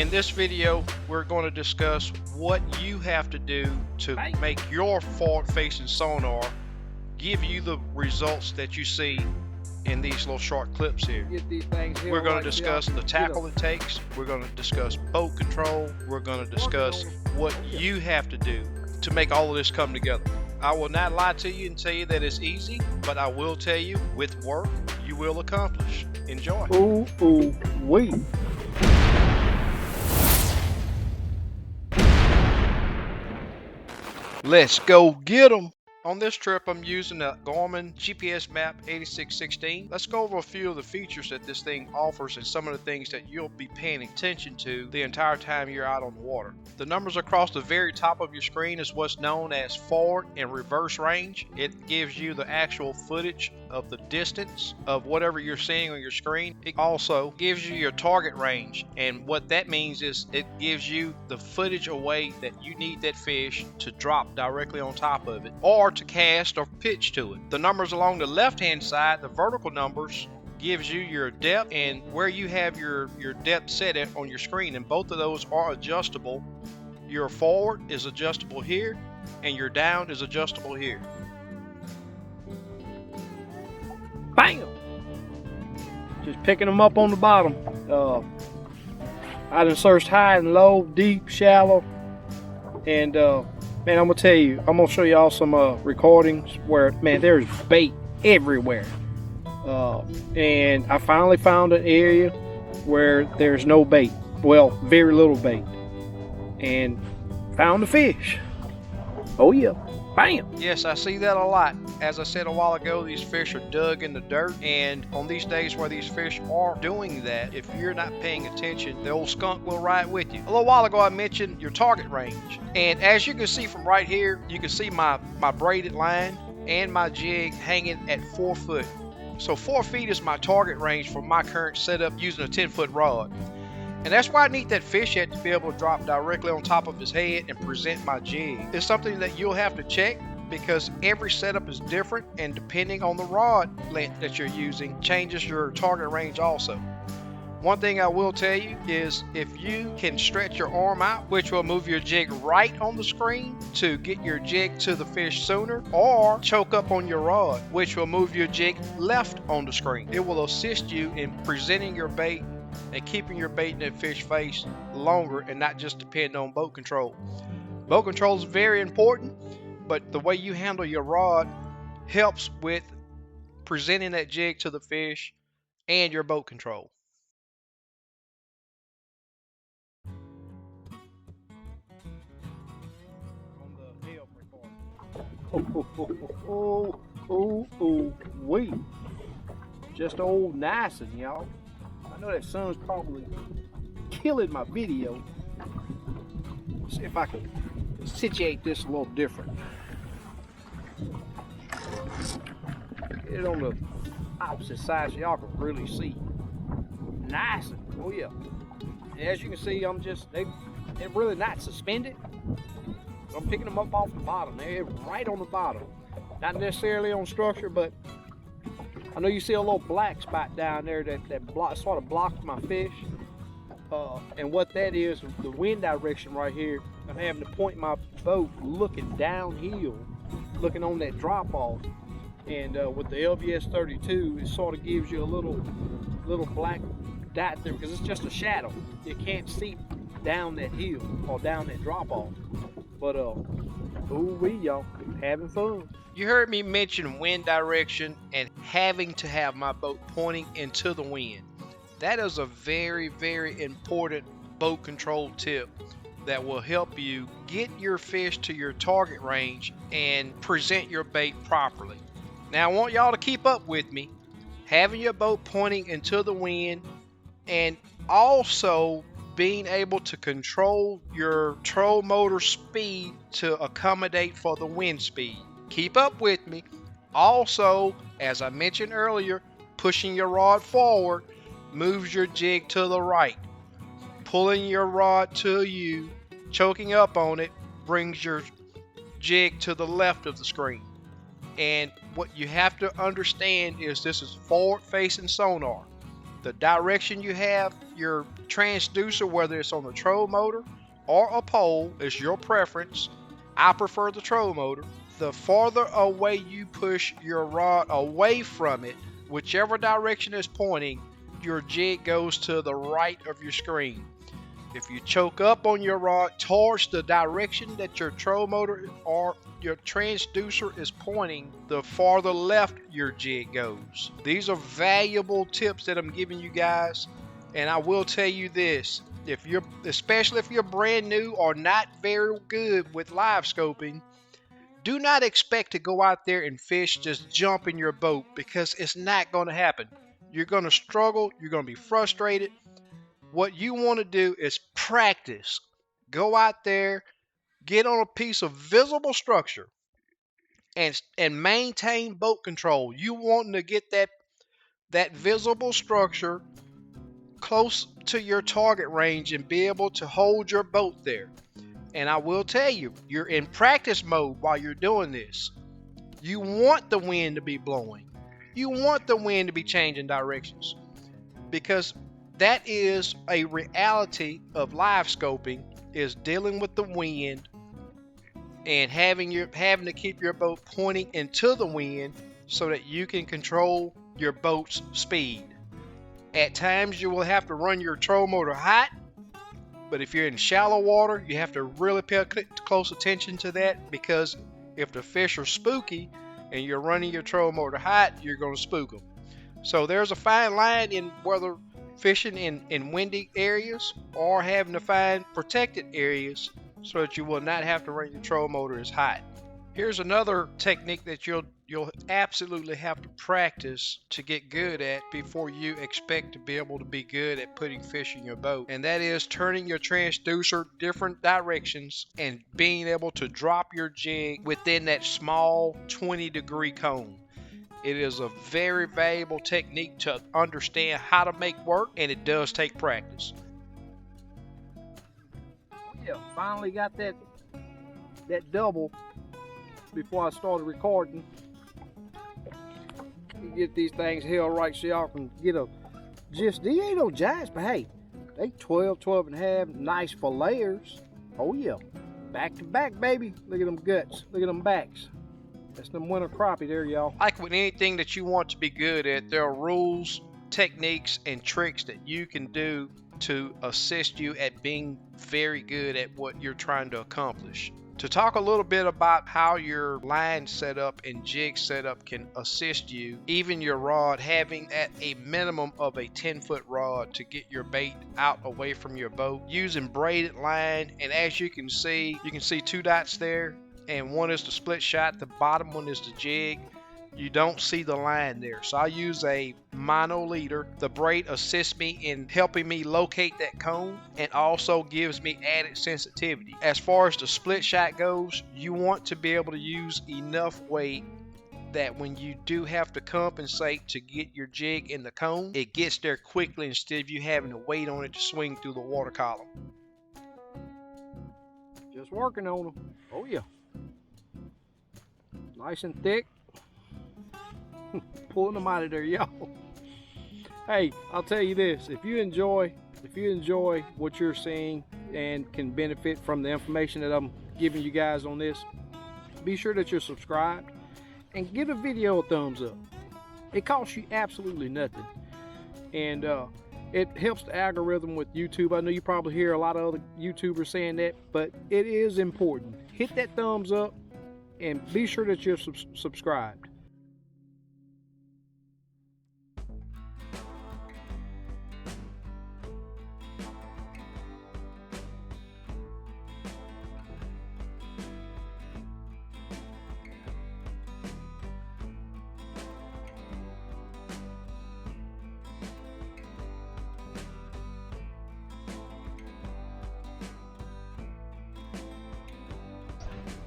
In this video, we're going to discuss what you have to do to make your forward-facing sonar give you the results that you see in these little short clips here. We're going to discuss the tackle it takes. We're going to discuss boat control. We're going to discuss what you have to do to make all of this come together. I will not lie to you and tell you that it's easy, but I will tell you, with work, you will accomplish. Enjoy. Ooh, wait. Let's go get them. On this trip, I'm using a Garmin GPS Map 8616. Let's go over a few of the features that this thing offers and some of the things that you'll be paying attention to the entire time you're out on the water. The numbers across the very top of your screen is what's known as forward and reverse range. It gives you the actual footage of the distance of whatever you're seeing on your screen. It also gives you your target range, and what that means is it gives you the footage away that you need that fish to drop directly on top of it, or to cast or pitch to it. The numbers along the left hand side, the vertical numbers, gives you your depth and where you have your depth set at on your screen, and both of those are adjustable. Your forward is adjustable here and your down is adjustable here. Bam! Just picking them up on the bottom. I done searched high and low, deep, shallow, and man, I'm gonna tell you, I'm gonna show y'all some recordings where, man, there's bait everywhere. And I finally found an area where there's no bait. Well, very little bait. And found a fish. Oh yeah, bam! Yes, I see that a lot. As I said a while ago, these fish are dug in the dirt, and on these days where these fish are doing that, if you're not paying attention, the old skunk will ride with you. A little while ago I mentioned your target range, and as you can see from right here, you can see my braided line and my jig hanging at 4 foot. So 4 feet is my target range for my current setup using a 10-foot rod. And that's why I need that fish head to be able to drop directly on top of his head and present my jig. It's something that you'll have to check because every setup is different, and depending on the rod length that you're using changes your target range also. One thing I will tell you is if you can stretch your arm out, which will move your jig right on the screen to get your jig to the fish sooner, or choke up on your rod, which will move your jig left on the screen. It will assist you in presenting your bait and keeping your bait in that fish face longer and not just depend on boat control. Boat control is very important, but the way you handle your rod helps with presenting that jig to the fish and your boat control. Oh, wait. Just old nicing, y'all. I know that sun's probably killing my video. Let's see if I can situate this a little different. Get it on the opposite side so y'all can really see. Nice. Oh yeah. And as you can see, they're really not suspended. I'm picking them up off the bottom. They're right on the bottom. Not necessarily on structure, but I know you see a little black spot down there that sort of blocks my fish. And what that is, the wind direction right here, I'm having to point my boat looking downhill, looking on that drop off. And with the LVS 32, it sort of gives you a little black dot there because it's just a shadow. You can't see down that hill or down that drop off. But ooh-wee, y'all, having fun. You heard me mention wind direction and having to have my boat pointing into the wind. That is a very, very important boat control tip that will help you get your fish to your target range and present your bait properly. Now I want y'all to keep up with me. Having your boat pointing into the wind and also being able to control your trolling motor speed to accommodate for the wind speed. Keep up with me. Also, as I mentioned earlier, pushing your rod forward moves your jig to the right. Pulling your rod to you, choking up on it, brings your jig to the left of the screen. And what you have to understand is this is forward facing sonar. The direction you have your transducer, whether it's on the trolling motor or a pole, it's your preference. I prefer the trolling motor. The farther away you push your rod away from it, whichever direction it's pointing, your jig goes to the right of your screen. If you choke up on your rod towards the direction that your trolling motor or your transducer is pointing, the farther left your jig goes. These are valuable tips that I'm giving you guys, and I will tell you this: especially if you're brand new or not very good with live scoping, do not expect to go out there and fish just jump in your boat, because it's not going to happen. You're going to struggle. You're going to be frustrated. What you want to do is practice. Go out there, get on a piece of visible structure, and maintain boat control. You want to get that visible structure close to your target range and be able to hold your boat there. And I will tell you, you're in practice mode while you're doing this. You want the wind to be blowing. You want the wind to be changing directions, because that is a reality of live scoping, is dealing with the wind and having to keep your boat pointing into the wind so that you can control your boat's speed. At times you will have to run your trolling motor hot, but if you're in shallow water, you have to really pay close attention to that, because if the fish are spooky and you're running your trolling motor hot, you're going to spook them. So there's a fine line in whether fishing in windy areas or having to find protected areas so that you will not have to run your trolling motor as hot. Here's another technique that you'll absolutely have to practice to get good at before you expect to be able to be good at putting fish in your boat, and that is turning your transducer different directions and being able to drop your jig within that small 20-degree cone. It is a very valuable technique to understand how to make work, and it does take practice. Yeah, finally got that double before I started recording. You get these things held right so y'all can get a gist. These ain't no giants, but hey, they 12 and a half, nice filleters. Oh yeah, back to back, baby. Look at them guts, look at them backs. That's them winter crappie there, y'all. Like with anything that you want to be good at, there are rules, techniques, and tricks that you can do to assist you at being very good at what you're trying to accomplish. To talk a little bit about how your line setup and jig setup can assist you, even your rod, having at a minimum of a 10-foot rod to get your bait out away from your boat, using braided line. And as you can see 2 dots there, and one is the split shot, the bottom one is the jig. You don't see the line there, so I use a mono leader. The braid assists me in helping me locate that cone and also gives me added sensitivity. As far as the split shot goes, you want to be able to use enough weight that when you do have to compensate to get your jig in the cone, it gets there quickly instead of you having to wait on it to swing through the water column. Just working on them. Oh yeah. Nice and thick. Pulling them out of there, y'all. Hey, I'll tell you this: if you enjoy what you're seeing and can benefit from the information that I'm giving you guys on this, be sure that you're subscribed and give the video a thumbs up. It costs you absolutely nothing, and it helps the algorithm with YouTube. I know you probably hear a lot of other YouTubers saying that, but it is important. Hit that thumbs up and be sure that you're subscribed.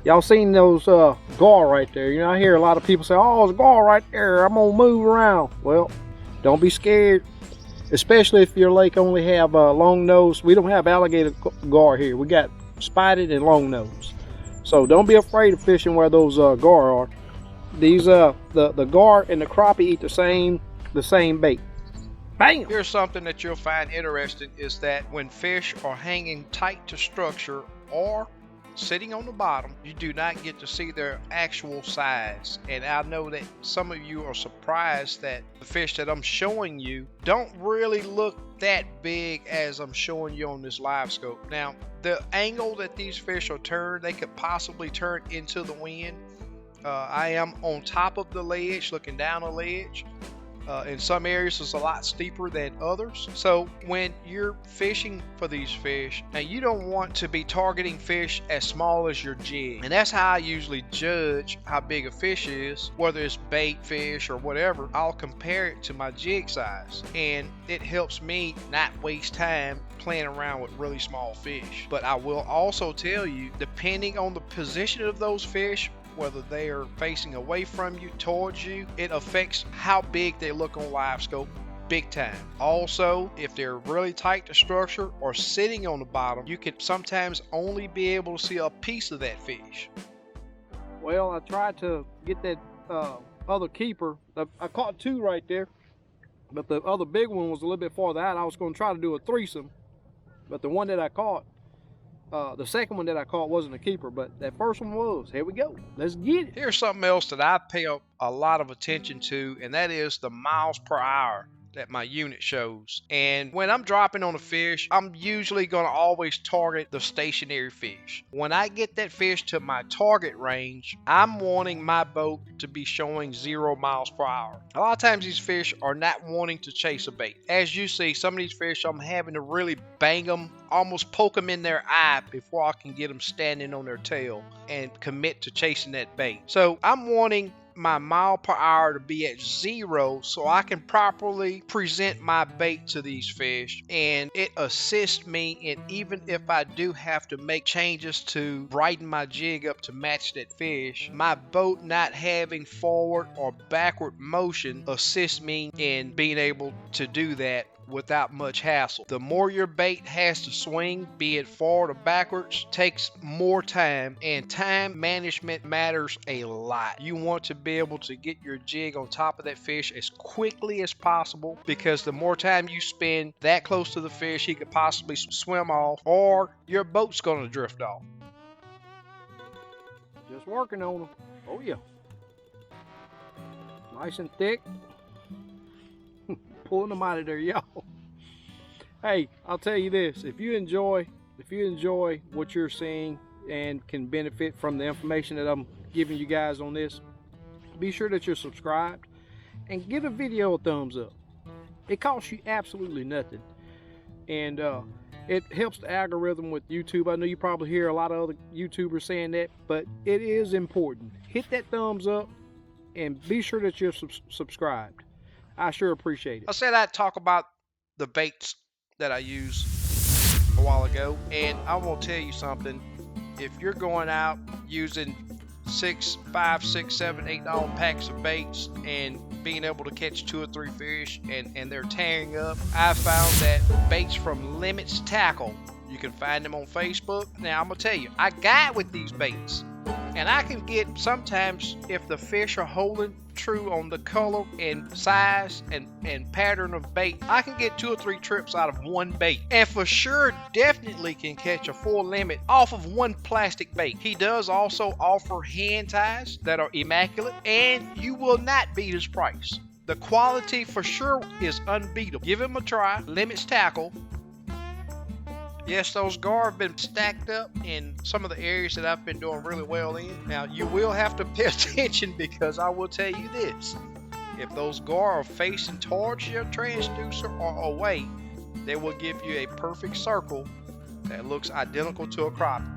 Y'all seen those gar right there? You know, I hear a lot of people say, oh, there's a gar right there, I'm gonna move around. Well, don't be scared, especially if your lake only have long nose. We don't have alligator gar here. We got spotted and long nose. So don't be afraid of fishing where those gar are. These the gar and the crappie eat the same bait. Bam! Here's something that you'll find interesting is that when fish are hanging tight to structure or sitting on the bottom, you do not get to see their actual size. And I know that some of you are surprised that the fish that I'm showing you don't really look that big as I'm showing you on this live scope. Now, the angle that these fish are turned, they could possibly turn into the wind. I am on top of the ledge, looking down the ledge. In some areas it's a lot steeper than others. So when you're fishing for these fish, now you don't want to be targeting fish as small as your jig. And that's how I usually judge how big a fish is, whether it's bait fish or whatever. I'll compare it to my jig size, and it helps me not waste time playing around with really small fish. But I will also tell you, depending on the position of those fish, whether they are facing away from you, towards you, it affects how big they look on Livescope big time. Also, if they're really tight to structure or sitting on the bottom, you can sometimes only be able to see a piece of that fish. Well, I tried to get that other keeper. I caught two right there, but the other big one was a little bit farther out. I was going to try to do a threesome, but the one that I caught, the second one that I caught wasn't a keeper, but that first one was. Here we go. Let's get it. Here's something else that I pay a lot of attention to, and that is the miles per hour that my unit shows. And when I'm dropping on a fish, I'm usually going to always target the stationary fish. When I get that fish to my target range, I'm wanting my boat to be showing 0 miles per hour. A lot of times these fish are not wanting to chase a bait. As you see, some of these fish, I'm having to really bang them, almost poke them in their eye before I can get them standing on their tail and commit to chasing that bait. So I'm wanting my mile per hour to be at 0 so I can properly present my bait to these fish, and it assists me in, even if I do have to make changes to brighten my jig up to match that fish, my boat not having forward or backward motion assists me in being able to do that without much hassle. The more your bait has to swing, be it forward or backwards, takes more time, and time management matters a lot. You want to be able to get your jig on top of that fish as quickly as possible, because the more time you spend that close to the fish, he could possibly swim off, or your boat's going to drift off. Just working on them. Oh yeah. Nice and thick. Pulling them out of there, y'all. Hey, I'll tell you this: if you enjoy what you're seeing and can benefit from the information that I'm giving you guys on this, be sure that you're subscribed and give the video a thumbs up. It costs you absolutely nothing, and it helps the algorithm with YouTube. I know you probably hear a lot of other YouTubers saying that, but it is important. Hit that thumbs up and be sure that you're subscribed. I sure appreciate it. I said I'd talk about the baits that I used a while ago, and I will tell you something. If you're going out using $5, $6, $7, $8 packs of baits and being able to catch 2 or 3 fish and they're tearing up, I found that baits from Limits Tackle, you can find them on Facebook. Now I'm gonna tell you, I guide with these baits, and I can get, sometimes if the fish are holding true on the color and size and pattern of bait, I can get 2 or 3 trips out of one bait, and for sure definitely can catch a full limit off of one plastic bait. He does also offer hand ties that are immaculate, and you will not beat his price. The quality for sure is unbeatable. Give him a try. Limits Tackle. Yes, those gar have been stacked up in some of the areas that I've been doing really well in. Now, you will have to pay attention, because I will tell you this: if those gar are facing towards your transducer or away, they will give you a perfect circle that looks identical to a crappie.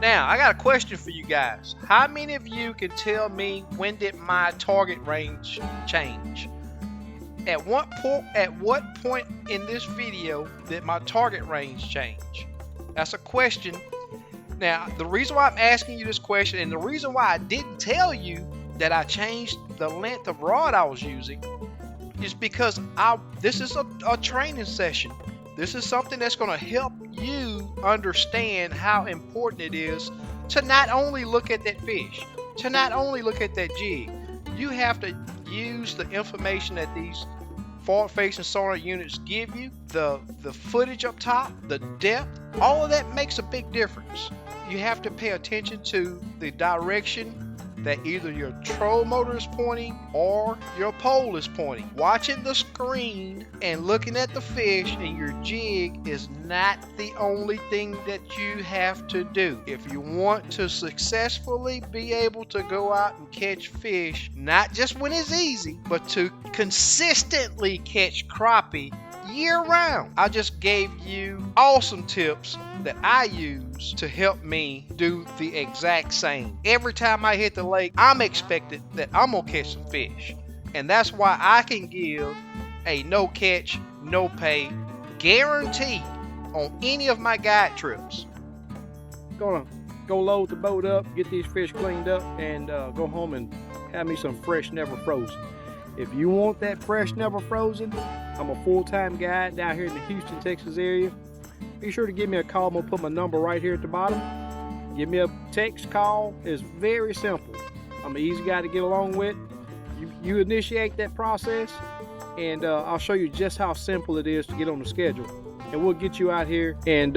Now, I got a question for you guys. How many of you can tell me, when did my target range change? At what point in this video did my target range change? That's a question. Now, the reason why I'm asking you this question, and the reason why I didn't tell you that I changed the length of rod I was using, is because this is a training session. This is something that's going to help you understand how important it is to not only look at that fish, to not only look at that jig. You have to use the information that these forward-facing sonar units give you, the footage up top, the depth, all of that makes a big difference. You have to pay attention to the direction that either your troll motor is pointing or your pole is pointing. Watching the screen and looking at the fish and your jig is not the only thing that you have to do. If you want to successfully be able to go out and catch fish, not just when it's easy, but to consistently catch crappie year round. I just gave you awesome tips that I use to help me do the exact same. Every time I hit the lake, I'm expected that I'm gonna catch some fish. And that's why I can give a no catch, no pay guarantee on any of my guide trips. Gonna go load the boat up, get these fish cleaned up, and go home and have me some fresh, never frozen. If you want that fresh, never frozen, I'm a full-time guide down here in the Houston, Texas area. Be sure to give me a call. I'm gonna put my number right here at the bottom. Give me a text call. It's very simple. I'm an easy guy to get along with. You initiate that process, and I'll show you just how simple it is to get on the schedule. And we'll get you out here and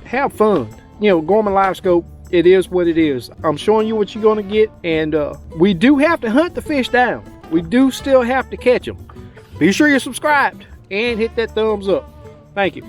have fun. You know, Gorman Livescope, it is what it is. I'm showing you what you're gonna get, and we do have to hunt the fish down. We do still have to catch them. Be sure you're subscribed and hit that thumbs up. Thank you.